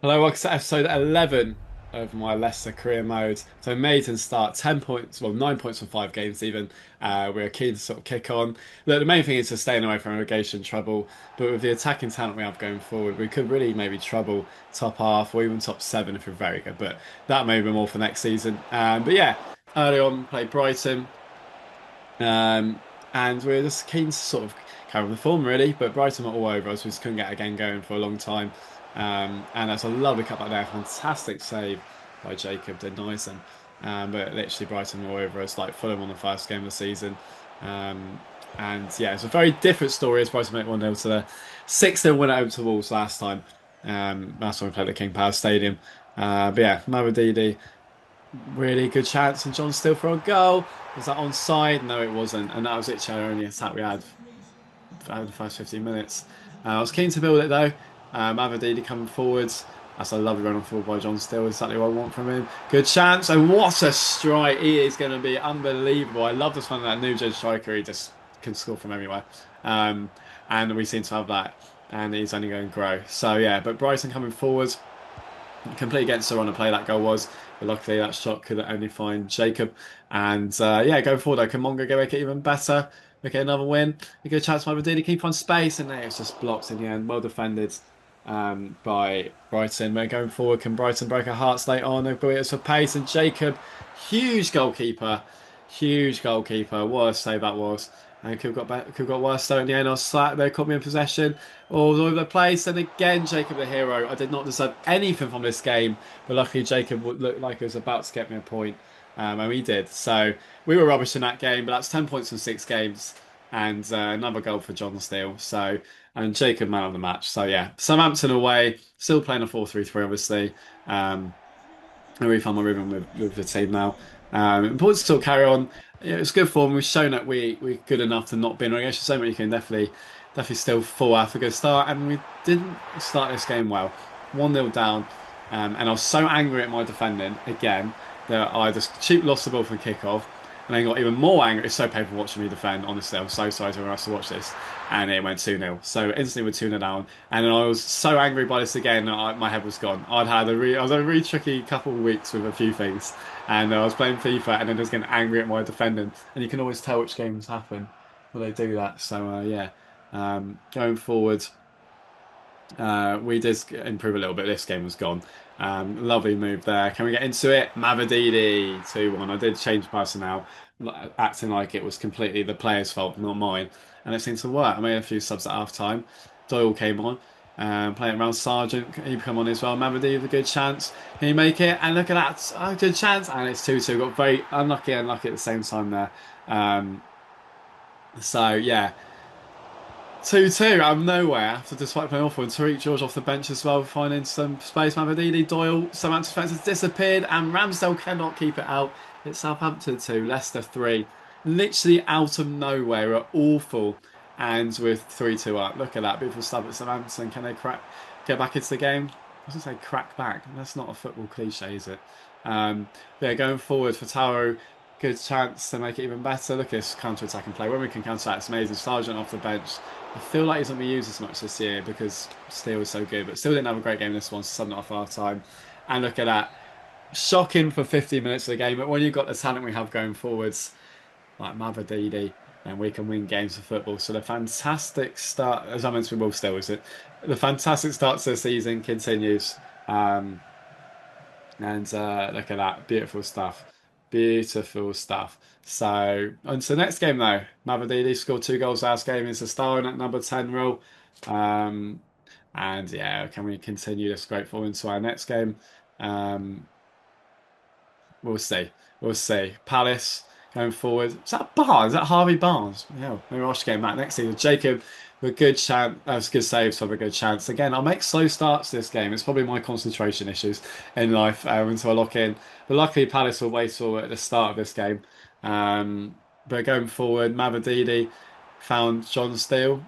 Hello, welcome to episode 11 of my Leicester career mode. So maiden start, 10 points, well 9 points from 5 games even. We're keen to sort of kick on. Look, the main thing is just staying away from relegation trouble, but with the attacking talent we have going forward, we could really maybe trouble top half or even top 7 if we're very good, but that may be more for next season. But yeah, early on played Brighton, um, and we're just keen to sort of carry on the form really, but Brighton were all over us. We just couldn't get a game going for a long time. And that's a lovely cut back there. Fantastic save by Jacob denies them. But literally Brighton were all over us like Fulham on the first game of the season. Um, and yeah, it's a very different story as Brighton made 1-0 to the 6-0 win over to Wolves last time. Last time we played at King Power Stadium. But yeah, Mavididi really good chance, and John still for a goal. Was that onside? No, it wasn't. And that was literally our only attack we had for the first 15 minutes. I was keen to build it though. Avadidi coming forwards. That's a lovely run on forward by John Still. Exactly what I want from him. Good chance. And what a strike. He is going to be unbelievable. I love this one, that new gen striker. He just can score from anywhere. Um, and we seem to have that. And he's only going to grow. So yeah, but Bryson coming forwards. Complete against the run of play that goal was, but luckily that shot could only find Jacob. And yeah, going forward though, can Mongo go make it even better? Make it another win. A good chance for Madrid to keep on space, and it's just blocked in the end. Well defended by Brighton. We're going forward. Can Brighton break our hearts late on? They've got it for pace, and Jacob, huge goalkeeper, huge goalkeeper. What a save that was. And could have got back, could have got worse though in the end. I was slack. They caught me in possession all over the place. And again, Jacob the hero. I did not deserve anything from this game, but luckily Jacob looked like he was about to get me a point, and he did. So we were rubbish in that game, but that's 10 points from 6 games, and another goal for John Steele. So and Jacob man of the match. So yeah, Southampton away, still playing a 4-3-3, obviously. I really found my rhythm with the team now. Important to still carry on. Yeah, it's good form. We've shown that we're good enough to not be in relegation. So you can definitely still fall off a good start. And we didn't start this game well. 1-0 down. And I was so angry at my defending again that I just cheap lost the ball from kickoff. And then got even more angry. It's so painful watching me defend, honestly. I'm so sorry to everyone else to watch this. And it went 2-0. So instantly we're 2-0 down. And then I was so angry by this again, my head was gone. I was a really tricky couple of weeks with a few things. And I was playing FIFA and then just getting angry at my defending. And you can always tell which games happen when they do that. So yeah, going forward, we did improve a little bit. This game was gone. Lovely move there. Can we get into it? Mavididi 2-1. I did change personnel, acting like it was completely the player's fault, not mine. And it seemed to work. I made a few subs at half time. Doyle came on. Playing around Sargent, he come on as well. Mavididi with a good chance. Can he make it? And look at that, oh, good chance. And it's 2-2. Got very unlucky and lucky at the same time there. So yeah, 2-2 out of nowhere after despite playing awful, and Tariq George off the bench as well, finding some space. Mavididi, Doyle, Samantha's defence has disappeared, and Ramsdale cannot keep it out. It's Southampton 2, Leicester 3. Literally out of nowhere, are awful, and with 3-2 up. Look at that, beautiful stuff at Southampton. Can they get back into the game? I was going to say crack back. That's not a football cliche, is it? Yeah, going forward for Taro, good chance to make it even better. Look at this counter-attacking play. When we can counter-attack, it's amazing. Sargent off the bench. I feel like he's not been used as much this year because Steele is so good, but still didn't have a great game this one, so subbing it off half time. And look at that. Shocking for 15 minutes of the game, but when you've got the talent we have going forwards, like Mavididi, then we can win games of football. So the fantastic start, as I mentioned, we will still, is it? The fantastic start to the season continues. Um, and look at that, beautiful stuff. Beautiful stuff. So, on to the next game though. Mavididi scored 2 goals last game. Is a star in that number 10 role. Um, and yeah, can we continue this great form into our next game? Um, we'll see. We'll see. Palace going forward. Is that Barnes? Is that Harvey Barnes? Yeah, maybe I should get back next season. Jacob, with good chance. That's good saves for a good chance. Again, I'll make slow starts this game. It's probably my concentration issues in life until I lock in. But luckily, Palace will wait till at the start of this game. But going forward, Mavididi found John Steele.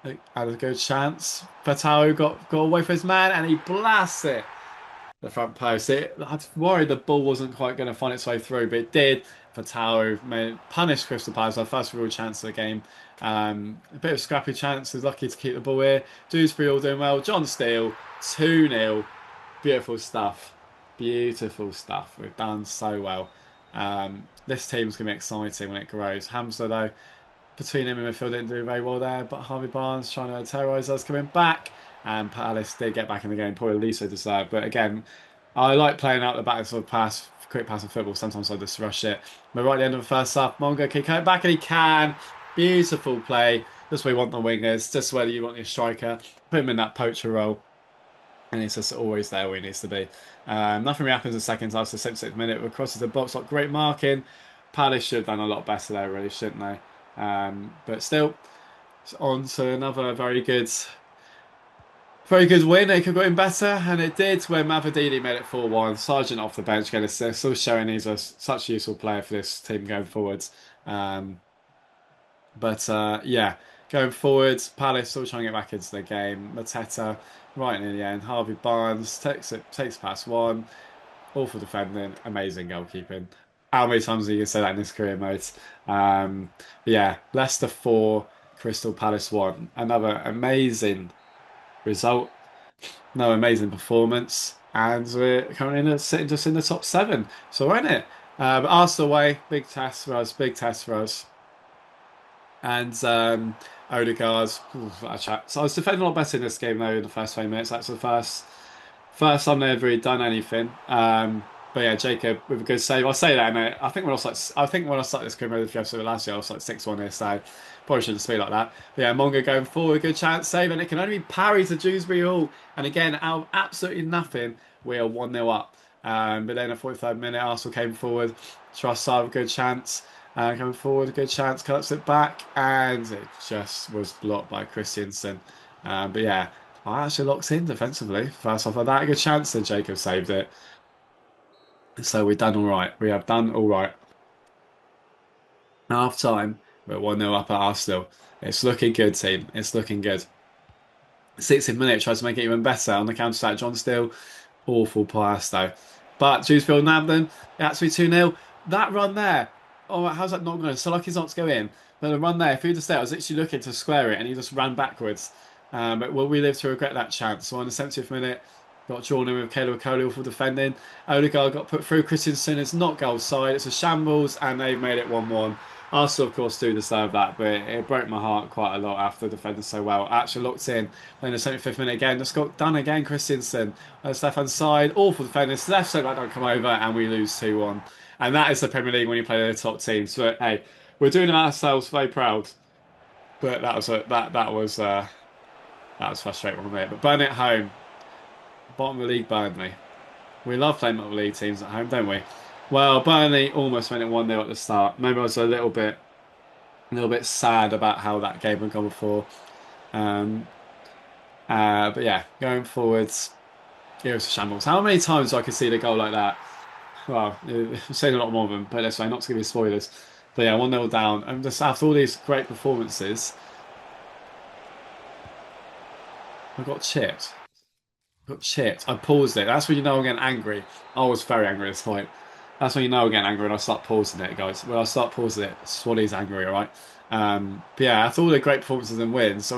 Had a good chance. Fatau got away from his man and he blasts it the front post. I was worried the ball wasn't quite going to find its way through, but it did. Fatau punished Crystal Palace, our first real chance of the game. A bit of scrappy chance. Was lucky to keep the ball here. Dewsbury all doing well. John Steele, 2-0. Beautiful stuff. Beautiful stuff. We've done so well. This team's going to be exciting when it grows. Hamza, though, between him and midfield didn't do very well there, but Harvey Barnes trying to terrorise us coming back. And Palace did get back in the game, probably at least they deserved. But again, I like playing out the back sort of pass, quick pass of football. Sometimes I just rush it. But right at the end of the first half, Mongo can cut it back and he can. Beautiful play. Just where you want the wingers, just where you want your striker. Put him in that poacher role. And it's just always there where he needs to be. Nothing really happens in seconds after the 76th minute. We crosses the box, like great marking. Palace should have done a lot better there, really, shouldn't they? But still, it's on to another very good win. It could have been better, and it did when Mavadini made it 4-1. Sargent off the bench getting assist, still showing he's such a useful player for this team going forwards. But yeah, going forwards, Palace still trying to get back into the game. Mateta right in the end. Harvey Barnes takes past one. Awful defending, amazing goalkeeping. How many times are you gonna say that in this career mode? Yeah, Leicester 4, Crystal Palace 1. Another amazing result, no amazing performance, and we're currently sitting just in the top 7. So we're in it. But Arsenal away, big test for us, big test for us. And Odegaard's what a chat. So I was defending a lot better in this game though in the first 20 minutes. That's the first time they've really done anything. But yeah, Jacob with a good save. I'll say that, and I think when I started this career with episode last year, I was like 6-1 here, so probably shouldn't speak like that. But yeah, Mongo going forward, good chance save, and it can only be parried to Dewsbury Hall. And again, out of absolutely nothing, we are 1-0 up. But then at 43rd minute, Arsenal came forward. Trossard, a good chance. Coming forward, a good chance, cuts it back, and it just was blocked by Christensen. But yeah, I actually locked in defensively. First off of that, a good chance, and Jacob saved it. So we've done all right. We have done all right. Half time, we're 1-0 up at Arsenal. It's looking good, team. It's looking good. 60th minute tries to make it even better on the counter attack. John Steele, awful pass though. But Dewsbury Nabden, it's actually 2-0. That run there. Oh, how's that not going? So lucky's not to go in. But the run there, if he'd have stayed, I was literally looking to square it and he just ran backwards. But will we live to regret that chance? So on the 70th minute, got drawn in with Caleb Coley for defending. Odegaard got put through. Christensen is not goal side. It's a shambles and they've made it 1-1. Arsenal, of course, do deserve that, but it broke my heart quite a lot after defending so well. Actually looked in the 75th minute again. Just got done again, Christensen. Stefan's side, awful defenders. Left side back don't come over, and we lose 2-1. And that is the Premier League when you play the top teams. But hey, we're doing ourselves very proud. But that was frustrating one minute. But Burnley at home, bottom of the league, Burnley. We love playing bottom of the league teams at home, don't we? Well, Burnley almost went it 1-0 at the start. Maybe I was a little bit sad about how that game had gone before. Um, but yeah, going forwards, it was a shambles. How many times I could see the goal like that? Well, I've seen a lot more of them, but let's say not to give you spoilers. But yeah, 1-0 down. And just after all these great performances, I got chipped. Got chipped. I paused it. That's when you know I'm getting angry. I was very angry at this point. That's when you know I'm getting angry and I start pausing it, guys. When I start pausing it, Swanee's angry, all right? But yeah, after all the great performances and wins, so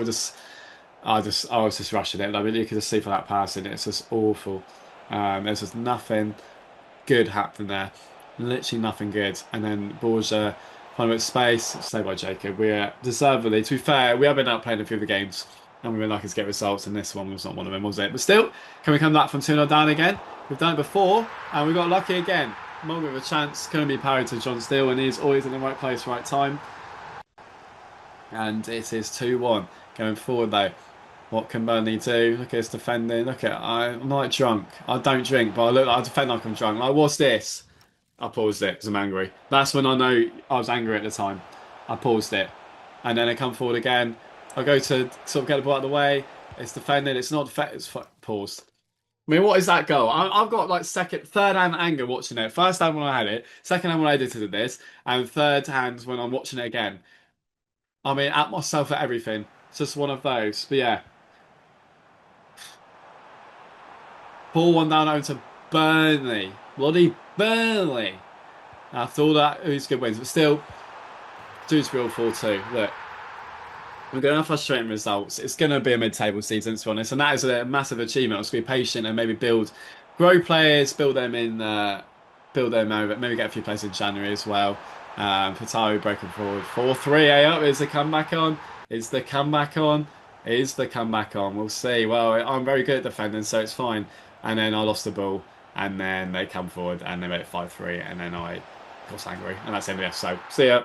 I was just rushing it. I mean, you could just see for that passing, it's just awful. There's just nothing good happening there. Literally nothing good. And then Borgia finding a bit of space, saved by Jacob. We're deservedly, to be fair, we have been out playing a few of the games and we've been lucky to get results, and this one was not one of them, was it? But still, can we come back from 2-0 down again? We've done it before and we got lucky again. Moment of a chance, couldn't be parried to John Steele, and he's always in the right place, right time. And it is 2-1. Going forward though, what can Burnley do? Look at his defending. I'm not drunk. I don't drink, but I defend like I'm drunk. Like, what's this? I paused it because I'm angry. That's when I know I was angry at the time. I paused it. And then I come forward again. I go to sort of get the ball out of the way. It's defending. It's not defending. It's paused. I mean, what is that goal? I've got like third hand anger watching it. First hand when I had it. Second hand when I edited this. And third hand when I'm watching it again. I mean, at myself at everything. It's just one of those. But yeah. Pull one down over to Burnley. Bloody Burnley. After all that, who's good wins. But still, Dewsbury 4-2. Look, we're going to have frustrating results. It's going to be a mid-table season, to be honest. And that is a massive achievement. It's going to be patient and maybe build grow players, build them in, build them over. Maybe get a few players in January as well. Fatawi breaking forward 4-3. Hey up, is the comeback on? Is the comeback on? Is the comeback on? We'll see. Well, I'm very good at defending, so it's fine. And then I lost the ball, and then they come forward and they made it 5-3, and then I got angry, and that's the end of the episode. See ya.